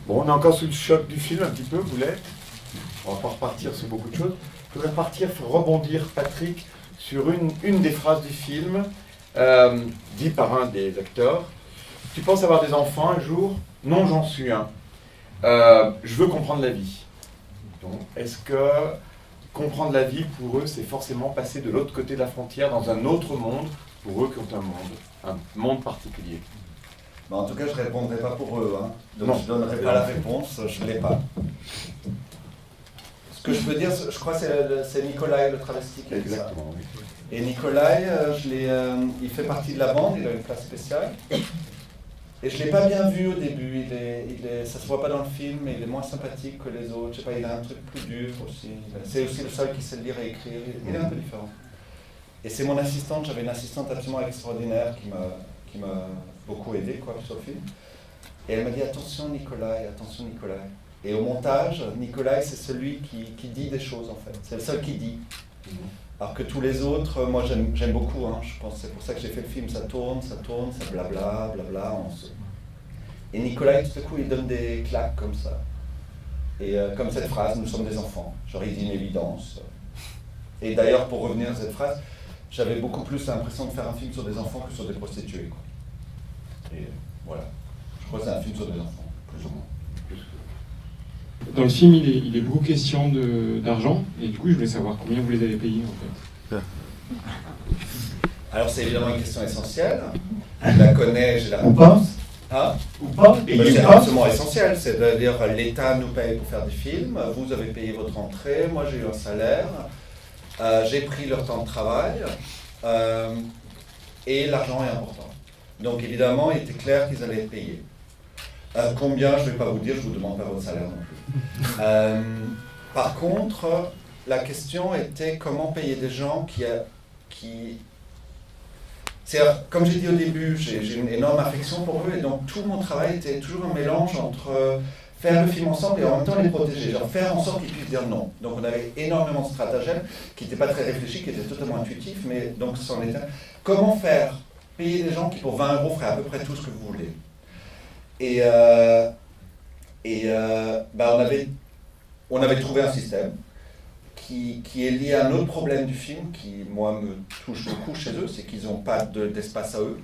Bon, on est encore sous le choc du film un petit peu, vous l'êtes. On va pas repartir sur beaucoup de choses. Je voudrais rebondir, Patrick, sur une des phrases du film, dit par un des acteurs. Tu penses avoir des enfants un jour? Non, j'en suis un. Je veux comprendre la vie. Donc, est-ce que comprendre la vie, pour eux, c'est forcément passer de l'autre côté de la frontière, dans un autre monde, pour eux qui ont un monde particulier? En tout cas, je ne répondrai pas pour eux. Hein. Donc Non. je ne donnerai pas la réponse, je ne l'ai pas. Ce que je peux dire, je crois que c'est Nikolai le travesti qui a dit ça. Exactement, oui. Et Nikolai, il fait partie de la bande, il a une place spéciale. Et je ne l'ai pas bien vu au début, ça ne se voit pas dans le film, mais il est moins sympathique que les autres. Je sais pas, il a un truc plus dur aussi. C'est aussi le seul qui sait lire et écrire, il est un peu différent. Et c'est mon assistante, j'avais une assistante absolument extraordinaire qui m'a beaucoup aidé sur le film. Et elle m'a dit attention Nikolai. Et au montage, Nikolai c'est celui qui dit des choses en fait. C'est le seul qui dit. Alors que tous les autres, moi j'aime beaucoup, hein, je pense, c'est pour ça que j'ai fait le film, ça tourne, ça blabla. Et Nikolai tout à coup il donne des claques comme ça. Et comme cette phrase, nous sommes des enfants, j'aurais dit une évidence. Et d'ailleurs pour revenir à cette phrase, j'avais beaucoup plus l'impression de faire un film sur des enfants que sur des prostituées, quoi. Et voilà, je crois que c'est un film sur des enfants, plus ou moins. Dans le film, il est beaucoup question d'argent, et du coup, je voulais savoir combien vous les avez payés, en fait. Alors, c'est évidemment une question essentielle. Je la connais, j'ai la réponse. Ou pas. Hein? Ou pas. C'est absolument essentiel. C'est-à-dire, l'État nous paye pour faire des films, vous avez payé votre entrée, moi j'ai eu un salaire, j'ai pris leur temps de travail, et l'argent est important. Donc, évidemment, il était clair qu'ils allaient être payés. Combien, je ne vais pas vous dire, je ne vous demande pas votre salaire non plus. Par contre, la question était comment payer des gens qui... Comme j'ai dit au début, j'ai une énorme affection pour eux, et donc tout mon travail était toujours un mélange entre faire le film ensemble et en même temps les protéger, genre faire en sorte qu'ils puissent dire non. Donc on avait énormément de stratagèmes qui n'étaient pas très réfléchis, qui étaient totalement intuitifs, mais donc c'en était... Comment faire payer des gens qui pour 20 € feraient à peu près tout ce que vous voulez. On avait trouvé un système qui est lié à un autre problème du film qui, moi, me touche beaucoup chez eux, c'est qu'ils n'ont pas d'espace à eux,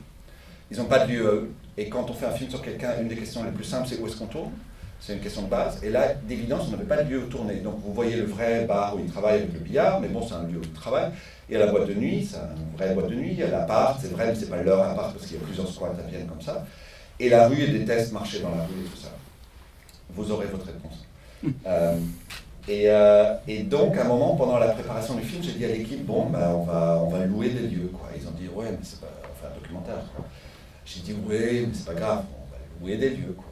ils n'ont pas de lieu à eux. Et quand on fait un film sur quelqu'un, une des questions les plus simples, c'est où est-ce qu'on tourne? C'est une question de base. Et là, d'évidence, on n'avait pas de lieu où tourner. Donc vous voyez le vrai bar où ils travaillent avec le billard, mais bon, c'est un lieu où ils travaillent. Il y a la boîte de nuit, c'est une vraie boîte de nuit. Il y a l'appart, c'est vrai, mais c'est pas leur appart parce qu'il y a plusieurs squats à Vienne comme ça. Et la rue, ils détestent marcher dans la rue et tout ça. Vous aurez votre réponse. Et donc, à un moment, pendant la préparation du film, j'ai dit à l'équipe, bon, on va louer des lieux, quoi. Ils ont dit, ouais, mais c'est pas... On fait un documentaire, quoi. J'ai dit, oui, mais c'est pas grave, on va louer des lieux, quoi.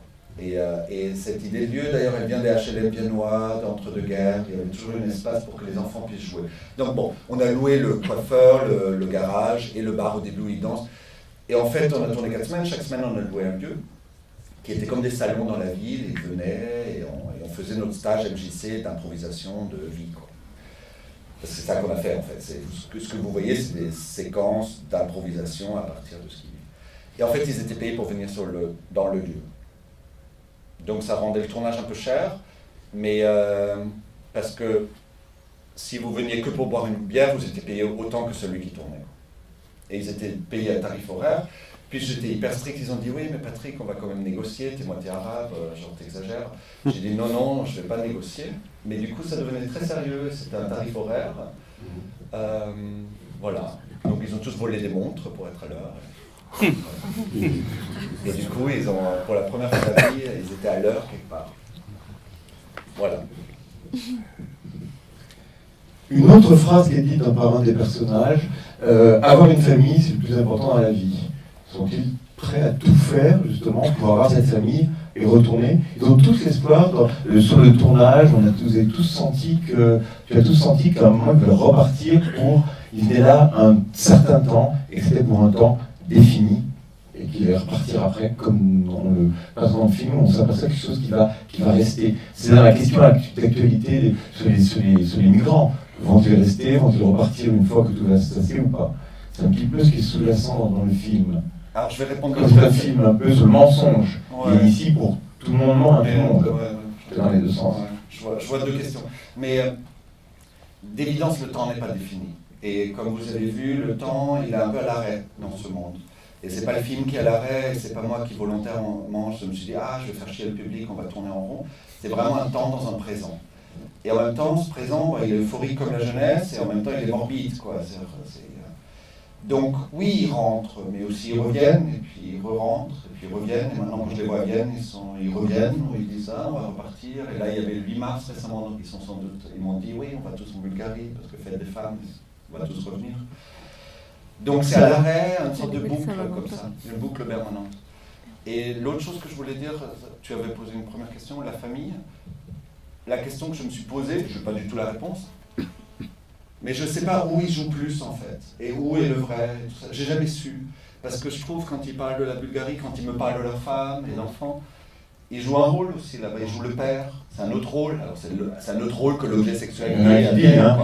Et cette idée de lieu, d'ailleurs, elle vient des HLM viennois, d'entre-deux-guerres. Il y avait toujours un espace pour que les enfants puissent jouer. Donc bon, on a loué le coiffeur, le garage et le bar au début où ils dansent. Et en fait, on a tourné 4 semaines. Chaque semaine, on a loué un lieu qui était comme des salons dans la ville. Ils venaient et on faisait notre stage MJC d'improvisation de vie, quoi. C'est ça qu'on a fait, en fait. Ce que vous voyez, c'est des séquences d'improvisation à partir de ce qu'ils vivent. Et en fait, ils étaient payés pour venir dans le lieu. Donc ça rendait le tournage un peu cher, mais parce que si vous veniez que pour boire une bière, vous étiez payé autant que celui qui tournait. Et ils étaient payés à tarif horaire. Puis j'étais hyper strict, ils ont dit oui mais Patrick, on va quand même négocier, t'es moitié arabe, genre t'exagères. J'ai dit non, je vais pas négocier. Mais du coup ça devenait très sérieux, c'était un tarif horaire. Voilà, donc ils ont tous volé des montres pour être à l'heure. Et du coup, pour la première fois de la vie, ils étaient à l'heure quelque part. Voilà. Une autre phrase qui est dite par un des personnages, avoir une famille, c'est le plus important dans la vie. Sont-ils prêts à tout faire, justement, pour avoir cette famille et retourner? Ils ont tous l'espoir, sur le tournage, vous avez tous senti tu as tous senti qu'à un moment, ils veulent repartir ils venaient là un certain temps, et que c'était pour un temps défini, et qu'il va repartir après, comme dans le film, on s'aperçoit quelque chose qui va rester. C'est dans la question d'actualité sur les migrants. Vont-ils rester, vont-ils repartir une fois que tout va se passer ou pas? C'est un petit peu ce qui est sous-jacent dans le film. Alors, je vais répondre Quand c'est un film un peu sur le mensonge, Ouais. et ici pour tout le monde, ment, tout le monde. Ouais, C'est dans les deux sens. ouais. Je vois deux questions. Mais d'évidence, le temps n'est pas défini. Et comme vous avez vu, le temps, il est un peu à l'arrêt dans ce monde. Et c'est pas le film qui est à l'arrêt, c'est pas moi qui volontairement, je me suis dit, ah, je vais faire chier le public, on va tourner en rond. C'est vraiment un temps dans un présent. Et en même temps, ce présent, il est euphorique comme la jeunesse, et en même temps, il est morbide, quoi. Donc, oui, ils rentrent, mais aussi ils reviennent, et puis ils re-rentrent, et puis ils reviennent. Et maintenant, quand je les vois à Vienne, ils reviennent, ils disent, ah, on va repartir. Et là, il y avait le 8 mars récemment, donc ils m'ont dit, oui, on va tous en Bulgarie, parce que fête des femmes, on va tous revenir. Donc c'est à l'arrêt, une sorte de boucle comme ça, une boucle permanente. Et l'autre chose que je voulais dire, tu avais posé une première question, la famille. La question que je me suis posée, je n'ai pas du tout la réponse, mais je ne sais pas où ils jouent plus en fait, et où est le vrai, j'ai jamais su. Parce que je trouve quand ils parlent de la Bulgarie, quand ils me parlent de leur femme et d'enfants, ils jouent un rôle aussi là-bas, ils jouent le père, c'est un autre rôle. Alors c'est un autre rôle que l'objet sexuel.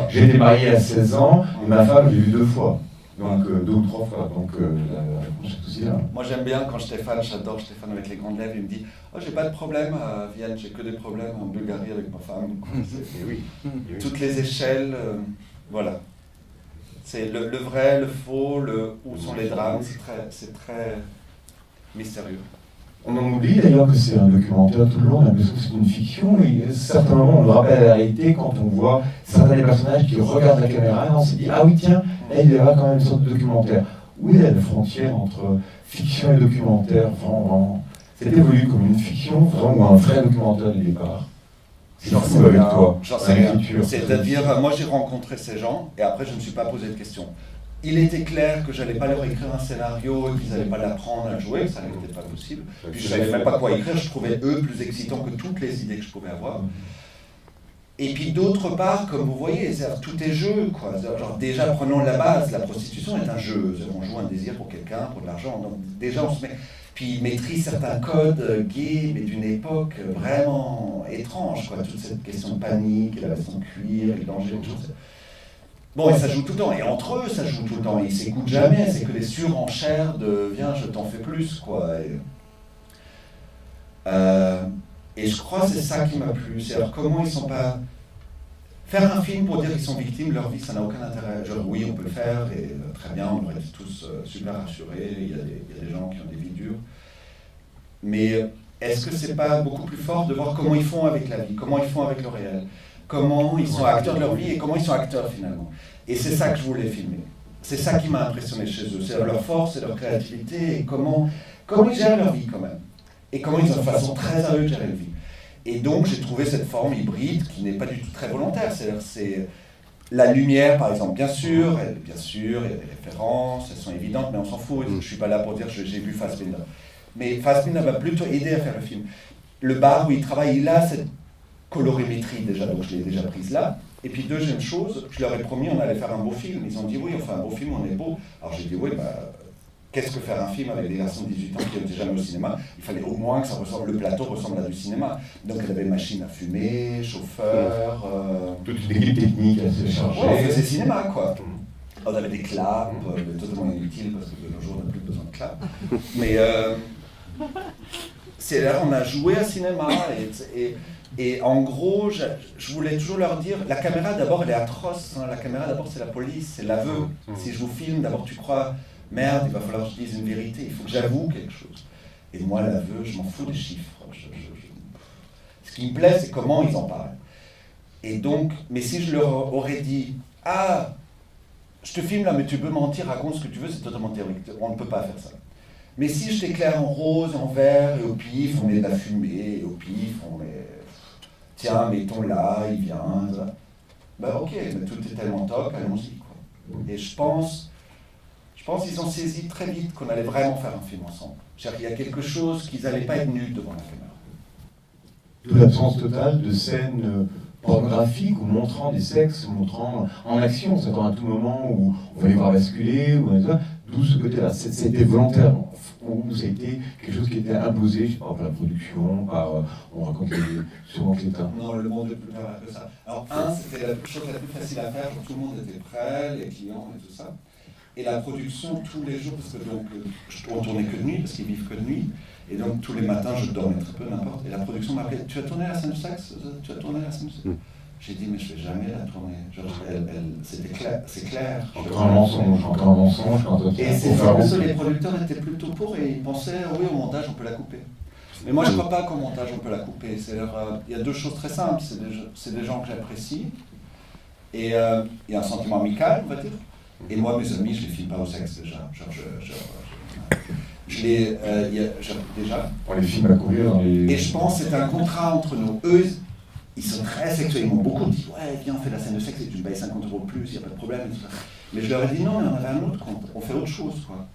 J'ai été marié à 16 ans, et ma femme, j'ai vu 2 fois. Donc 2 ou 3 fois, donc la réponse est aussi là. Moi j'aime bien quand Stéphane, j'adore Stéphane avec les grandes lèvres, il me dit « Oh j'ai pas de problème à Vienne, j'ai que des problèmes en Bulgarie avec ma femme. » Et oui. Toutes les échelles, voilà. C'est le vrai, le faux, où sont les drames, c'est très mystérieux. On en oublie d'ailleurs que c'est un documentaire tout le long, on a l'impression que c'est une fiction, et à certains moments on le rappelle à la réalité quand on voit certains des personnages qui regardent la caméra et on s'est dit ah oui tiens, là il y aura quand même une sorte de documentaire. Où est la frontière entre fiction et documentaire? Vraiment, c'était voulu comme une fiction, vraiment, ou un vrai documentaire dès le départ. J'en sais rien, avec toi. J'en sais rien. C'est-à-dire, moi j'ai rencontré ces gens et après je ne me suis pas posé de questions. Il était clair que je n'allais pas leur écrire un scénario et qu'ils n'allaient pas l'apprendre à jouer, ça n'était pas possible. Puis je ne savais même pas quoi écrire, je trouvais eux plus excitants que toutes les idées que je pouvais avoir. Et puis d'autre part, comme vous voyez, tout est jeu, quoi. Genre, déjà, prenons la base, la prostitution est un jeu. On joue un désir pour quelqu'un, pour de l'argent. Donc déjà, on se met... Puis il maîtrise certains codes gays, mais d'une époque vraiment étrange, quoi. Toute cette question de panique, la veste en cuir, les dangers, tout ça. Bon, et ça joue tout le temps, et entre eux, ça joue tout le temps, ils s'écoutent jamais, c'est que des surenchères de « viens, je t'en fais plus », quoi. Et je crois que c'est ça qui m'a plu, c'est alors comment ils sont pas... Faire un film pour dire qu'ils sont victimes de leur vie, ça n'a aucun intérêt. Genre oui, on peut le faire, et très bien, on aurait été tous super rassurés, il y a des gens qui ont des vies dures. Mais est-ce que c'est pas beaucoup plus fort de voir comment ils font avec la vie, comment ils font avec le réel, comment ils sont acteurs de leur vie et comment ils sont acteurs finalement. Et c'est ça que je voulais filmer. C'est ça qui m'a impressionné chez eux. C'est leur force et leur créativité et comment ils gèrent leur vie quand même. Et comment ils ont une façon très à eux de gérer leur vie. Et donc j'ai trouvé cette forme hybride qui n'est pas du tout très volontaire. C'est la lumière par exemple. Bien sûr, il y a des références, elles sont évidentes, mais on s'en fout. Je ne suis pas là pour dire que j'ai vu Fassbinder. Mais Fassbinder m'a plutôt aidé à faire le film. Le bar où il travaille, il a cette colorimétrie déjà, donc je l'ai déjà prise là. Et puis deuxième chose, je leur ai promis on allait faire un beau film. Ils ont dit oui, on fait un beau film, on est beau. Alors j'ai dit oui, qu'est-ce que faire un film avec des garçons de 18 ans qui n'étaient jamais au cinéma? Il fallait au moins que le plateau ressemble à du cinéma. Donc il y avait machine à fumer, chauffeur... toute une équipe technique assez chargée. Ouais, on faisait cinéma quoi. On avait des claps, totalement inutiles parce que de nos jours on n'a plus besoin de claps. Mais c'est là on a joué à cinéma et en gros, je voulais toujours leur dire, la caméra d'abord elle est atroce, hein. La caméra d'abord c'est la police, c'est l'aveu. Si je vous filme, d'abord tu crois, merde, il va falloir que je dise une vérité, il faut que j'avoue quelque chose. Et moi l'aveu, je m'en fous des chiffres. Ce qui me plaît, c'est comment ils en parlent. Et donc, mais si je leur aurais dit, ah, je te filme là, mais tu peux mentir, raconte ce que tu veux, c'est totalement théorique, on ne peut pas faire ça. Mais si je t'éclaire en rose, en vert, et au pif, on met de la fumée, et au pif, on met... Tiens, mettons là, il vient... Ben ok, mais tout est tellement top, allons-y, quoi. Et je pense qu'ils ont saisi très vite qu'on allait vraiment faire un film ensemble. C'est-à-dire qu'il y a quelque chose qu'ils n'allaient pas être nuls devant la caméra. L'absence totale de scènes pornographiques ou montrant des sexes, montrant en action, c'est à tout moment où on va les voir basculer, d'où ce côté-là. C'était volontaire, ou ça a été quelque chose qui était imposé, je sais pas, par la production, on raconte souvent que c'est un... Non, le monde est plus clair que ça. Alors c'était la chose la plus facile à faire, tout le monde était prêt, les clients et tout ça. Et la production, tous les jours, parce que donc, on tournait que de nuit, parce qu'ils vivent que de nuit. Et donc, tous les matins, je dormais très peu, n'importe. Et la production m'a appelé, tu as tourné la scène de sexe? Tu as tourné la scène de sexe? J'ai dit, mais je ne vais jamais la tourner. Genre, c'était clair, c'est clair. Encore un mensonge, quand Et c'est parce que les producteurs étaient plutôt pour et ils pensaient, oui, au montage, on peut la couper. Mais moi, je ne crois pas qu'au montage, on peut la couper. Il y a deux choses très simples. C'est des gens que j'apprécie. Et il y a un sentiment amical, on va dire. Et moi, mes amis, je les filme pas au sexe déjà. Déjà. On les filme à courir dans les... Et je pense que c'est un contrat entre nous. Eux, ils sont très sexuels. Ils m'ont beaucoup dit, ouais, viens, on fait la scène de sexe et tu me payes 50 € de plus, il n'y a pas de problème. Et tout ça. Mais je leur ai dit, non, mais on avait un autre compte. On fait autre chose, quoi.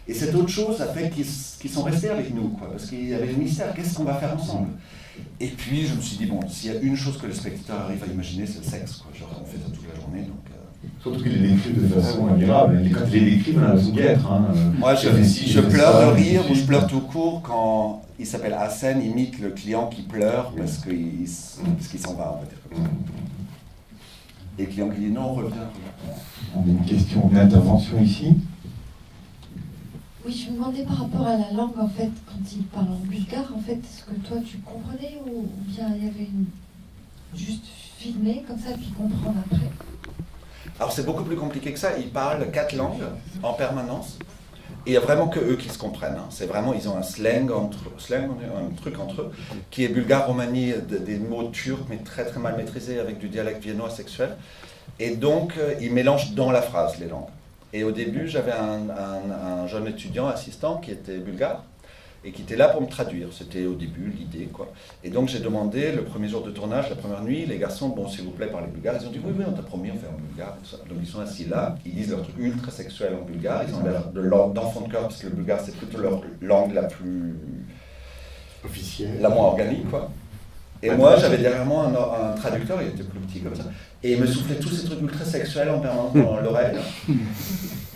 Et cette autre chose a fait qu'ils sont restés avec nous, quoi. Parce qu'il y avait le mystère, qu'est-ce qu'on va faire ensemble? Et puis, je me suis dit, bon, s'il y a une chose que le spectateur arrive à imaginer, c'est le sexe, quoi. Genre, on fait ça toute la journée, donc... Surtout qu'il est décrit de façon admirable. Quand il est décrit, on a l'impression d'y être. Moi, je pleure de rire ou je pleure tout court quand il s'appelle Hassen, imite le client qui pleure parce qu'il s'en va, on va dire comme ça. Et le client qui dit non, reviens. On a une question, une intervention ici. Oui, je me demandais par rapport à la langue, en fait, quand il parle en bulgare, en fait, est-ce que toi tu comprenais ou bien il y avait juste filmer comme ça puis comprendre après? Alors c'est beaucoup plus compliqué que ça, ils parlent 4 langues en permanence, et il n'y a vraiment que eux qui se comprennent. C'est vraiment, ils ont un un truc entre eux, qui est bulgare, romani, des mots turcs, mais très très mal maîtrisés, avec du dialecte viennois sexuel. Et donc, ils mélangent dans la phrase les langues. Et au début, j'avais un jeune étudiant, assistant, qui était bulgare, et qui était là pour me traduire. C'était au début l'idée, quoi. Et donc j'ai demandé, le premier jour de tournage, la première nuit, les garçons, bon, s'il vous plaît, parlez bulgare. Ils ont dit, oui, on t'a promis, on fait en bulgare, et tout ça. Donc ils sont assis là, ils disent leur truc ultra sexuel en bulgare, ils ont l'air d'enfant de cœur, parce que le bulgare, c'est plutôt leur langue la plus... officielle, la moins organique, quoi. Et moi, j'avais derrière moi un traducteur, il était plus petit comme ça, et il me soufflait tous ces trucs ultra sexuels en permanence dans l'oreille.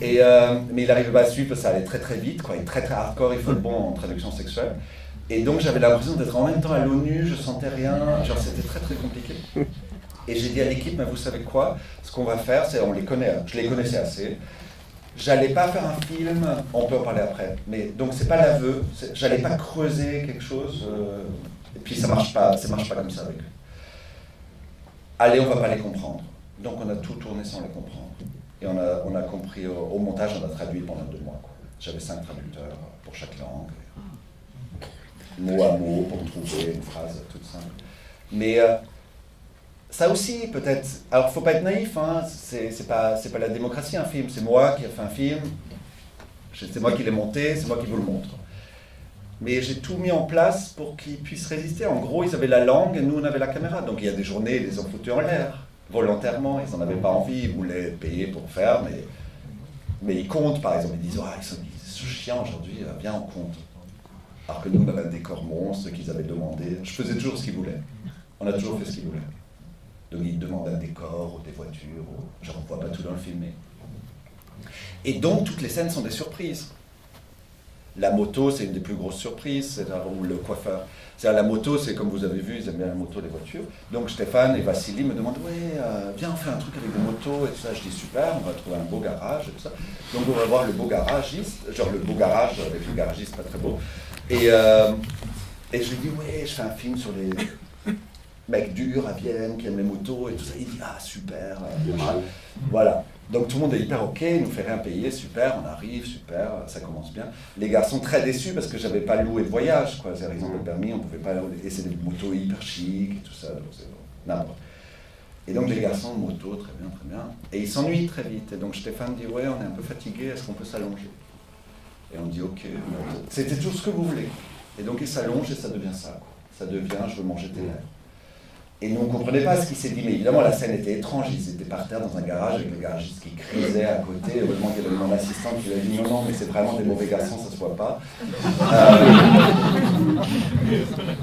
Mais il n'arrivait pas à suivre, parce que ça allait très très vite, quoi, et très très hardcore, il faut le bon en traduction sexuelle. Et donc j'avais l'impression d'être en même temps à l'ONU, je sentais rien, genre c'était très très compliqué. Et j'ai dit à l'équipe, mais vous savez quoi, ce qu'on va faire, c'est, on les connaît, je les connaissais assez, j'allais pas faire un film, on peut en parler après, mais donc c'est pas l'aveu, j'allais pas creuser quelque chose, et puis ça marche pas comme ça avec eux. Allez, on va pas les comprendre. Donc on a tout tourné sans les comprendre. Et on a compris, au montage, on a traduit pendant 2 mois, quoi. J'avais 5 traducteurs pour chaque langue, mot à mot, pour trouver une phrase toute simple. Mais ça aussi, peut-être, alors faut pas être naïf, hein, c'est pas la démocratie un film, c'est moi qui ai fait un film, c'est moi qui l'ai monté, c'est moi qui vous le montre. Mais j'ai tout mis en place pour qu'ils puissent résister. En gros, ils avaient la langue et nous, on avait la caméra. Donc il y a des journées, ils les ont foutus en l'air, volontairement. Ils n'en avaient pas envie, ils voulaient payer pour faire, mais ils comptent, par exemple. Ils disent, ils sont chiants aujourd'hui, viens, on compte. Alors que nous, on avait un décor monstre qu'ils avaient demandé. Je faisais toujours ce qu'ils voulaient. On a toujours fait ce qu'ils voulaient. Donc ils demandent un décor, ou des voitures, genre on ne voit pas tout dans le film. Et donc, toutes les scènes sont des surprises. La moto, c'est une des plus grosses surprises, ou le coiffeur. C'est-à-dire, la moto, c'est comme vous avez vu, ils aiment bien la moto, les voitures. Donc Stéphane et Vassili me demandent, viens, on fait un truc avec des motos et tout ça. Je dis, super, on va trouver un beau garage et tout ça. Donc on va voir le beau garagiste, genre le beau garage avec le garagiste pas très beau. Et je lui dis, je fais un film sur les mecs durs à Vienne qui aiment les motos et tout ça. Il dit, super. Voilà. Donc tout le monde est hyper ok, il nous fait rien payer, super, on arrive, super, ça commence bien. Les garçons très déçus parce que j'avais pas loué de voyage, quoi. C'est-à-dire, ils ont le permis, on pouvait pas louer, et c'est des motos hyper chic et tout ça, donc c'est n'importe. Et donc les garçons, moto, très bien. Et ils s'ennuient très vite. Et donc Stéphane dit, on est un peu fatigué, est-ce qu'on peut s'allonger? Et on dit, ok, c'était tout ce que vous voulez. Et donc ils s'allongent et ça devient ça, quoi. Ça devient, je veux manger tes lèvres. Et nous, on ne comprenait pas ce qui s'est dit, mais évidemment, la scène était étrange. Ils étaient par terre dans un garage avec le garagiste qui crisait à côté. Heureusement qu'il y avait mon assistant qui lui a dit non, mais c'est vraiment des mauvais garçons, ça se voit pas.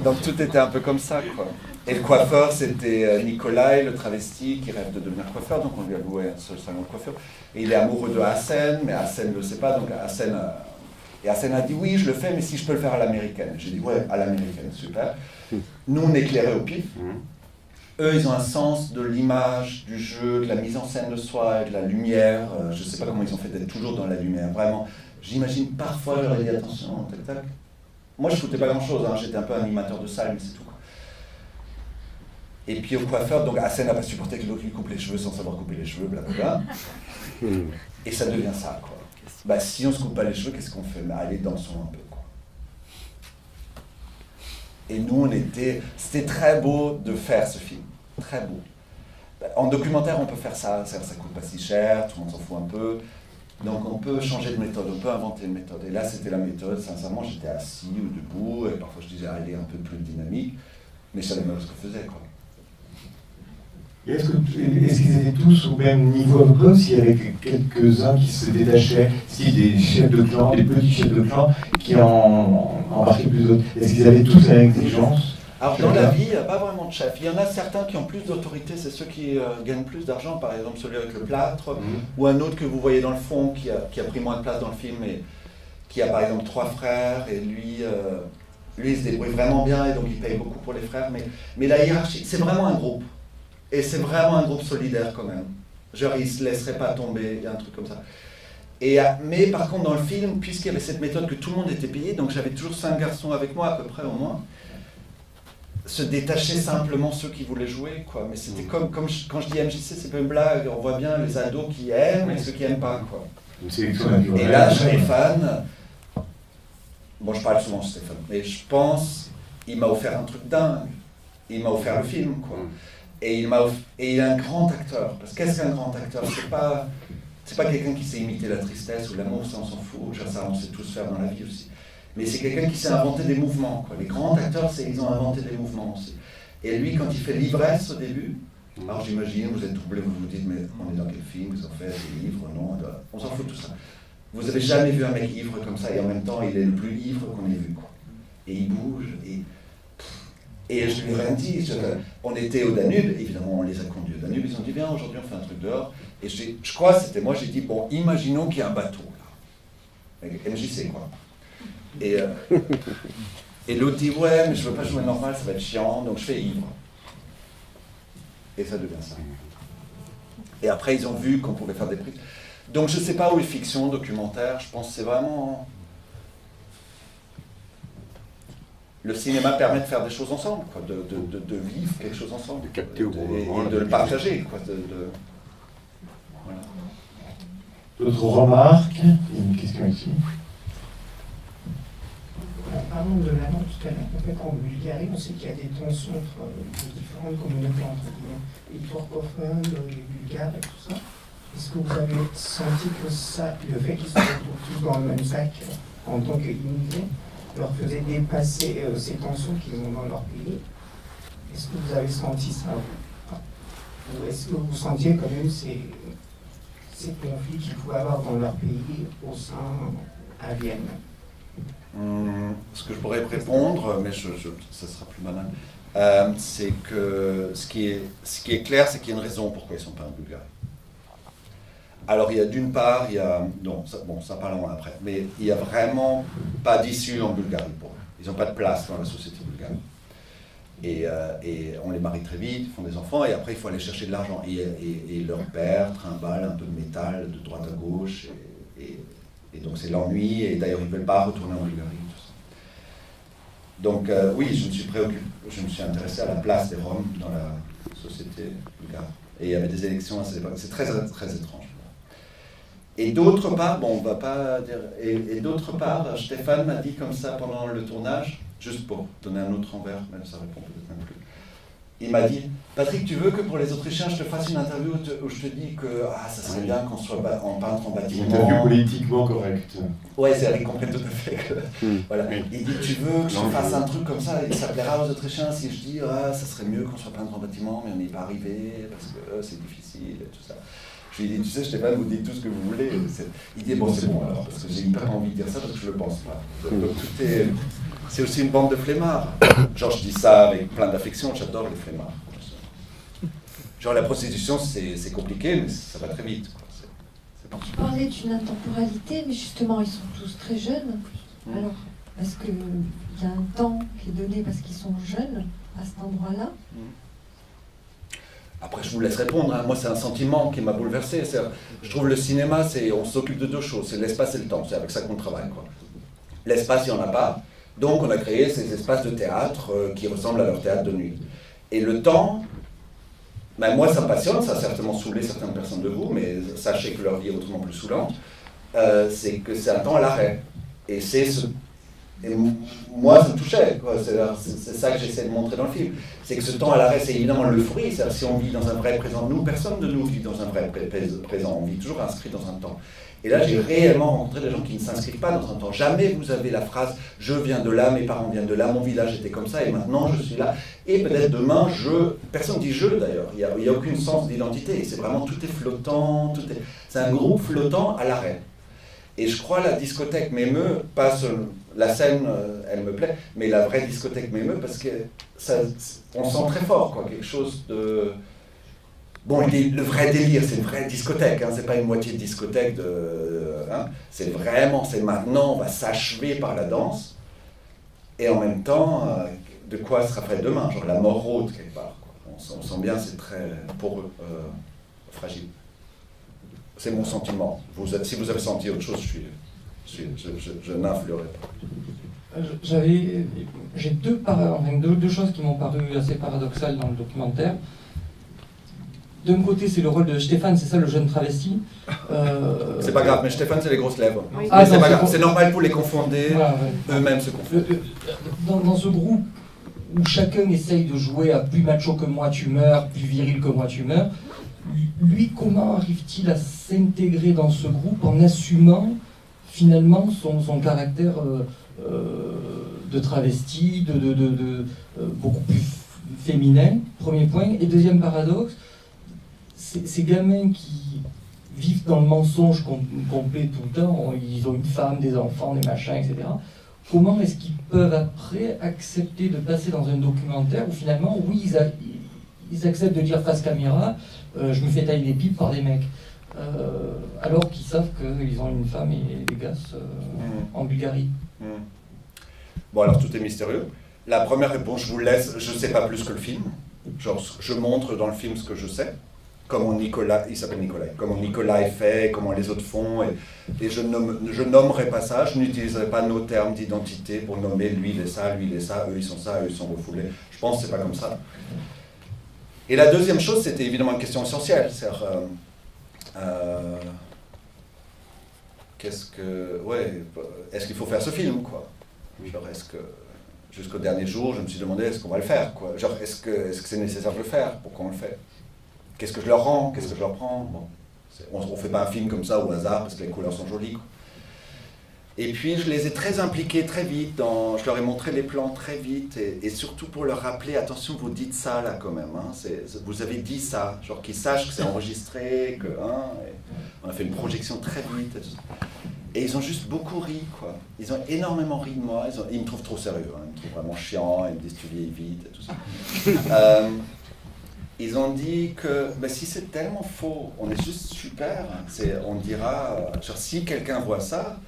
Donc tout était un peu comme ça, quoi. Et le coiffeur, c'était Nikolai, le travesti, qui rêve de devenir coiffeur. Donc on lui a loué un seul salon de coiffure. Et il est amoureux de Hassen, mais Hassen ne le sait pas. Donc Hassen a dit oui, je le fais, mais si je peux le faire à l'américaine. J'ai dit à l'américaine, super. Nous, on éclairait au pif. Eux, eux, ils ont un sens de l'image, du jeu, de la mise en scène de soi, de la lumière. Je ne sais pas comment ils ont fait d'être toujours dans la lumière. Vraiment, j'imagine parfois, j'aurais dit attention, tac, tac. Moi, je ne foutais pas grand-chose, hein. J'étais un peu animateur de salle, mais c'est tout, quoi. Et puis au coiffeur, donc Hassen n'a pas supporté que l'autre lui coupe les cheveux sans savoir couper les cheveux, blablabla. Et ça devient ça, quoi. Bah, si on ne se coupe pas les cheveux, qu'est-ce qu'on fait? Bah, allez, dansons un peu, quoi. Et nous, c'était très beau de faire ce film, très beau. En documentaire, on peut faire ça coûte pas si cher, tout le monde s'en fout un peu. Donc on peut changer de méthode, on peut inventer une méthode. Et là, c'était la méthode, sincèrement, j'étais assis ou debout, et parfois je disais, allez, un peu plus dynamique, mais je savais même ce que je faisais, quoi. Est-ce qu'ils étaient tous au même niveau à peu près, ou s'il y avait quelques-uns qui se détachaient, si des chefs de clan, des petits chefs de clan, qui en embarquaient plus d'autres? Est-ce qu'ils avaient tous la même exigence? Alors dans la vie, il n'y a pas vraiment de chef. Il y en a certains qui ont plus d'autorité, c'est ceux qui gagnent plus d'argent, par exemple celui avec le plâtre, ou un autre que vous voyez dans le fond, qui a pris moins de place dans le film, et qui a par exemple 3 frères, et lui il se débrouille vraiment bien, et donc il paye beaucoup pour les frères, mais la hiérarchie, c'est vraiment un groupe. Et c'est vraiment un groupe solidaire quand même. Genre, ils ne se laisseraient pas tomber, il y a un truc comme ça. Mais par contre, dans le film, puisqu'il y avait cette méthode que tout le monde était payé, donc j'avais toujours 5 garçons avec moi, à peu près au moins, se détacher simplement ceux qui voulaient jouer, quoi. Mais c'était comme quand je dis MJC, c'est pas une blague, on voit bien les ados qui aiment et ceux qui n'aiment pas, quoi. Et là, Stéphane, bon, je parle souvent de Stéphane, mais je pense, il m'a offert un truc dingue. Il m'a offert le film, quoi. Et il est un grand acteur. Parce qu'est-ce qu'un grand acteur? C'est pas quelqu'un qui sait imiter la tristesse ou l'amour, ça on s'en fout, ça on sait tous faire dans la vie aussi. Mais c'est quelqu'un qui sait inventer des mouvements, quoi. Les grands acteurs, ils ont inventé des mouvements aussi. Et lui, quand il fait l'ivresse au début, alors j'imagine, vous êtes troublé, vous vous dites, mais on est dans quel film, ils ont fait des livres, non, on s'en fout de tout ça. Vous avez jamais vu un mec ivre comme ça, et en même temps, il est le plus ivre qu'on ait vu, quoi. Et il bouge, et je lui ai rien dit. On était au Danube, évidemment, on les a conduits au Danube. Ils ont dit, viens, aujourd'hui, on fait un truc dehors. Et je crois que c'était moi, j'ai dit, bon, imaginons qu'il y a un bateau, là. MJC, quoi. Et l'autre dit, ouais, mais je veux pas jouer normal, ça va être chiant, donc je fais ivre. Et ça devient ça. Et après, ils ont vu qu'on pouvait faire des prises. Donc, je sais pas où est fiction, documentaire, je pense que c'est vraiment... Le cinéma permet de faire des choses ensemble, quoi, de vivre quelque chose ensemble, de capter au bon moment, et de le partager, quoi. Voilà. D'autres remarques? Il y a une question ici. Parlons de la langue tout à l'heure. En fait, en Bulgarie, on sait qu'il y a des tensions entre les différentes communautés, entre les turcophones, les bulgares et tout ça. Est-ce que vous avez senti que ça, le fait qu'ils se retrouvent tous dans le même sac en tant qu'immigrés, leur faisait dépasser ces tensions qu'ils ont dans leur pays? Est-ce que vous avez senti ça? Ou est-ce que vous sentiez quand même ces conflits qu'ils pouvaient avoir dans leur pays au sein à Vienne? Ce que je pourrais répondre, mais ça sera plus banal, c'est que ce qui est clair, c'est qu'il y a une raison pourquoi ils ne sont pas en Bulgarie. Alors il y a d'une part, ça parlons après, mais il n'y a vraiment pas d'issue en Bulgarie pour eux. Ils n'ont pas de place dans la société bulgare. Et on les marie très vite, ils font des enfants, et après il faut aller chercher de l'argent. Et leur père trimballe un peu de métal de droite à gauche, et donc c'est l'ennui, et d'ailleurs ils ne veulent pas retourner en Bulgarie. Tout ça. Donc oui, je me suis intéressé à la place des Roms dans la société bulgare. Et il y avait des élections à cette époque, c'est très, très étrange. Et d'autre part, bon, on va pas dire... Et d'autre part, Stéphane m'a dit comme ça pendant le tournage, juste pour donner un autre envers, même ça répond peut-être même plus. Il m'a dit, Patrick, tu veux que pour les Autrichiens, je te fasse une interview où je te dis que ça serait bien qu'on soit en peintre en bâtiment. Une interview politiquement correcte. Ouais, c'est elle comprend tout à fait. Voilà. Il dit, tu veux que je fasse un truc comme ça, et ça plaira aux Autrichiens si je dis, ça serait mieux qu'on soit peintre en bâtiment, mais on n'y est pas arrivé, parce que c'est difficile, et tout ça. Je lui ai dit, tu sais, Stéphane, vous dites tout ce que vous voulez. Il dit, bon, c'est bon alors, parce que j'ai hyper envie de dire ça, parce que je le pense pas. Donc c'est aussi une bande de flemmards. Genre, je dis ça avec plein d'affection, j'adore les flemmards. Genre, la prostitution, c'est compliqué, mais ça va très vite, quoi. Tu parlais d'une intemporalité, mais justement, ils sont tous très jeunes. Alors, est-ce qu'il y a un temps qui est donné parce qu'ils sont jeunes à cet endroit-là? Après, je vous laisse répondre, hein. Moi c'est un sentiment qui m'a bouleversé. Je trouve le cinéma, on s'occupe de deux choses, c'est l'espace et le temps, c'est avec ça qu'on travaille, quoi. L'espace, il n'y en a pas, donc on a créé ces espaces de théâtre qui ressemblent à leur théâtre de nuit. Et le temps, ben moi ça me passionne, ça a certainement saoulé certaines personnes de vous, mais sachez que leur vie est autrement plus saoulante, c'est que c'est un temps à l'arrêt. Et moi, ça me touchait, quoi. C'est ça que j'essaie de montrer dans le film. C'est que ce temps à l'arrêt, c'est évidemment le fruit. C'est-à-dire, si on vit dans un vrai présent, personne de nous vit dans un vrai présent. On vit toujours inscrit dans un temps. Et là, j'ai réellement rencontré des gens qui ne s'inscrivent pas dans un temps. Jamais vous avez la phrase « je viens de là, mes parents viennent de là, mon village était comme ça, et maintenant je suis là ». Et peut-être demain, personne ne dit « je » d'ailleurs. Il n'y a aucun sens d'identité. C'est vraiment, tout est flottant. C'est un groupe flottant à l'arrêt. Et je crois la discothèque m'émeut, pas la scène, elle me plaît, mais la vraie discothèque m'émeut parce que on sent très fort, quoi, quelque chose de... Bon, le vrai délire, c'est une vraie discothèque, hein, c'est pas une moitié de discothèque, c'est vraiment, c'est maintenant, on va s'achever par la danse, et en même temps, de quoi sera fait demain, genre la mort haute quelque part, quoi. On sent bien, c'est très poreux, fragile. C'est mon sentiment. Si vous avez senti autre chose, je n'influerai pas. J'ai deux choses qui m'ont paru assez paradoxales dans le documentaire. D'un côté, c'est le rôle de Stéphane, c'est ça le jeune travesti. C'est pas grave, mais Stéphane, c'est les grosses lèvres. Oui. Mais c'est pas grave, c'est normal pour les confondre, voilà, ouais. Eux-mêmes se confondent. Dans ce groupe où chacun essaye de jouer à plus macho que moi tu meurs, plus viril que moi tu meurs, lui, comment arrive-t-il à s'intégrer dans ce groupe en assumant finalement son caractère de travesti, beaucoup plus féminin, premier point. Et deuxième paradoxe, ces gamins qui vivent dans le mensonge complet tout le temps, ils ont une femme, des enfants, des machins, etc. Comment est-ce qu'ils peuvent après accepter de passer dans un documentaire où finalement, oui, ils acceptent de dire face caméra, je me fais tailler les pipes par des mecs, alors qu'ils savent qu'ils ont une femme et des gosses en Bulgarie. Bon, alors tout est mystérieux. La première réponse, je vous laisse, je ne sais pas plus que le film. Genre, je montre dans le film ce que je sais, comment Nicolas, il s'appelle Nicolas, comment Nicolas est fait, comment les autres font, et je nommerai pas ça, je n'utiliserai pas nos termes d'identité pour nommer lui il est ça, lui il est ça, eux ils sont ça, eux ils sont refoulés. Je pense que c'est pas comme ça. Et la deuxième chose, c'était évidemment une question essentielle, c'est-à-dire, est-ce qu'il faut faire ce film, quoi? Genre, est-ce que, jusqu'au dernier jour, je me suis demandé, est-ce qu'on va le faire, quoi? Genre, est-ce que c'est nécessaire de le faire? Pourquoi on le fait? Qu'est-ce que je leur rends? Qu'est-ce que je leur prends? Bon, on ne fait pas un film comme ça au hasard, parce que les couleurs sont jolies, quoi. Et puis, je les ai très impliqués très vite, je leur ai montré les plans très vite, et surtout pour leur rappeler, attention, vous dites ça, là, quand même, hein, vous avez dit ça, genre qu'ils sachent que c'est enregistré, que, on a fait une projection très vite, et ils ont juste beaucoup ri, quoi. Ils ont énormément ri de moi, ils me trouvent trop sérieux, hein, ils me trouvent vraiment chiant, ils me disent tu vieillis vite, et tout ça. Ils ont dit que si c'est tellement faux, on est juste super, on dira, genre si quelqu'un voit ça,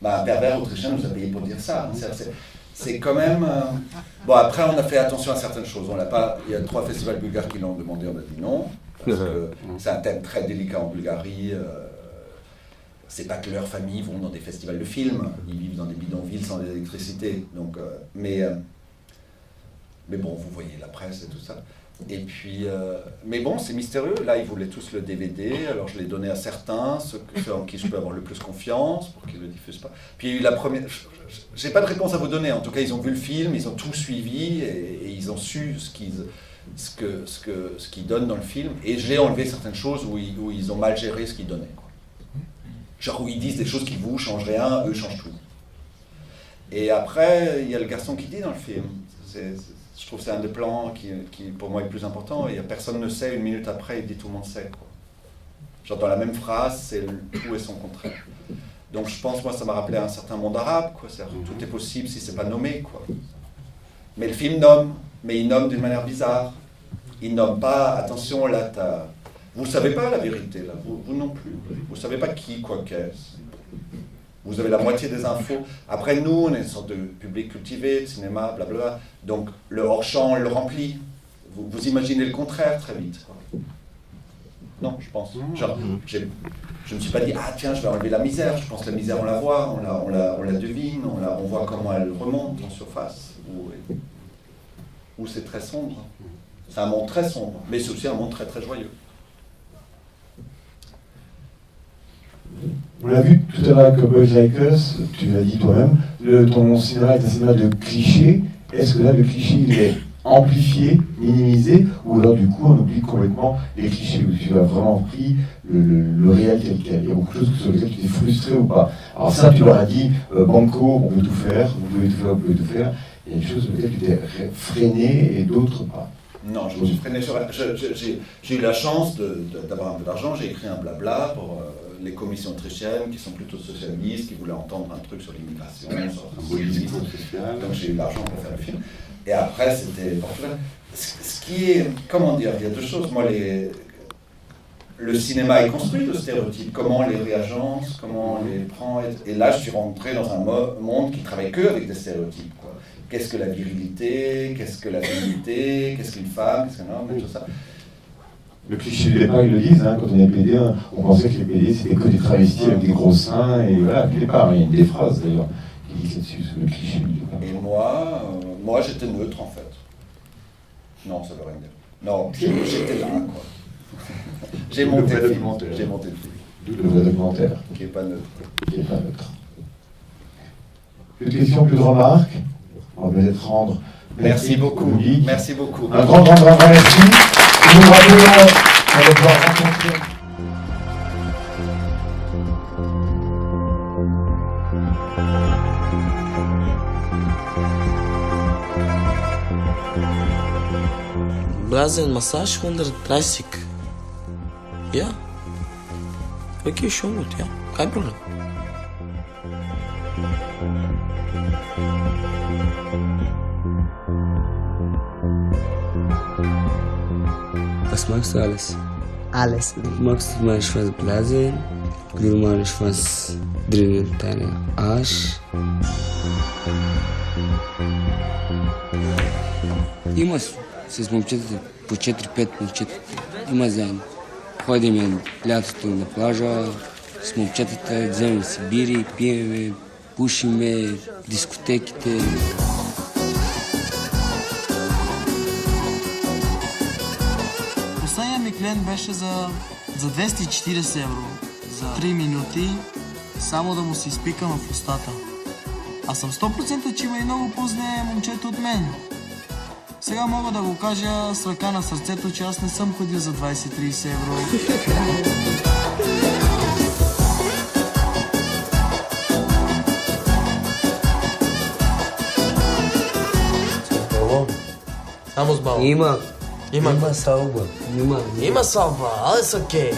un pervers autrichien nous a payé pour dire ça. C'est quand même... Bon, après, on a fait attention à certaines choses. Il y a 3 festivals bulgares qui l'ont demandé, on a dit non. Parce que c'est un thème très délicat en Bulgarie. C'est pas que leurs familles vont dans des festivals de films. Ils vivent dans des bidonvilles sans électricité. Donc, mais bon, vous voyez la presse et tout ça. Et puis, mais bon, c'est mystérieux. Là, ils voulaient tous le DVD, alors je l'ai donné à certains, ceux en qui je peux avoir le plus confiance, pour qu'ils ne le diffusent pas. Puis il y a eu la première... J'ai pas de réponse à vous donner. En tout cas, ils ont vu le film, ils ont tout suivi, et ils ont su ce qu'ils donnent dans le film. Et j'ai enlevé certaines choses où ils ont mal géré ce qu'ils donnaient, quoi. Genre où ils disent des choses qui vous changent rien, eux changent tout. Et après, il y a le garçon qui dit dans le film. Je trouve que c'est un des plans qui pour moi est le plus important. Et personne ne sait, une minute après, il dit tout le monde sait, quoi. Genre dans la même phrase, c'est le tout et son contraire. Donc je pense, moi, ça m'a rappelé un certain monde arabe, quoi. C'est-à-dire, tout est possible si c'est pas nommé, quoi. Mais le film nomme, mais il nomme d'une manière bizarre. Il nomme pas, attention, là, vous savez pas la vérité, là, vous non plus. Vous savez pas qui, quoi qu'est-ce. Vous avez la moitié des infos. Après, nous, on est une sorte de public cultivé, de cinéma, blablabla. Donc, le hors-champ, on le remplit. vous imaginez le contraire très vite. Non, je pense. Genre, je ne me suis pas dit, ah tiens, je vais enlever la misère. Je pense que la misère, on la voit, on la devine, on voit comment elle remonte en surface. Où c'est très sombre. C'est un monde très sombre, mais c'est aussi un monde très très joyeux. On l'a vu tout à l'heure avec Boys Like Us, tu l'as dit toi-même, ton cinéma est un cinéma de clichés. Est-ce que là, le cliché, il est amplifié, minimisé, ou alors du coup, on oublie complètement les clichés, où tu as vraiment pris le réel tel quel? Il y a beaucoup de choses sur lesquelles tu es frustré ou pas. Alors ça, tu leur as dit, Banco, on peut tout faire, vous pouvez tout faire, vous pouvez tout faire. Il y a des choses sur lesquelles tu t'es freiné et d'autres pas. Non, je me suis freiné sur... J'ai eu la chance d'avoir un peu d'argent, j'ai écrit un blabla pour les commissions autrichiennes qui sont plutôt socialistes, qui voulaient entendre un truc sur l'immigration, sur le politique. Donc j'ai eu l'argent pour faire le film. Et après, c'était Portugal. Ce qui est... Comment dire? Il y a deux choses. Moi, le cinéma est construit de stéréotypes. Comment on les réagence, comment on les prend. Et là, je suis rentré dans un monde qui travaille que avec des stéréotypes, quoi. Qu'est-ce que la virilité? Qu'est-ce que la féminité? Qu'est-ce qu'une femme? Qu'est-ce qu'un homme? Et tout ça. Le cliché du départ, ils le disent, hein, quand on est PD, on pensait que les PD c'était que des travestis avec des gros seins, et voilà, du départ, il y a des phrases d'ailleurs qui disent là-dessus, sur le cliché du départ. Et moi j'étais neutre en fait. Non, ça veut rien dire. Non, j'étais là, quoi. J'ai monté le film. J'ai monté le film. D'où le vrai documentaire. Qui n'est pas neutre. Qui n'est pas neutre. Plus de questions, plus de remarques? On va peut-être rendre. Merci beaucoup. Merci beaucoup. Un grand merci. Nous nous rappelons qu'on va pouvoir rencontrer. Blazen Massage 130. Ja. Okay, schon gut, ja. Kein Problem. Was magst du alles? Alles. Magst du meinen Schwanz blasen? Oder meinen Schwanz drinnen in deinen Arsch? Има с момчетата по 4-5 момчета. Има заедно. Ходим лятото на плажа с момчетата, вземем си бири, пиеме, пушиме, дискотеките. Последният ми клиент беше за 240 евро. За 3 минути само да му се изпикам в устата. Аз съм 100% че има и много по-зле момчета от мен. Сега мога да го кажа с ръка на сърцето, че аз не съм ходил за 20-30 евро. Само с балон. Има свалба. Има свалба, але са окей.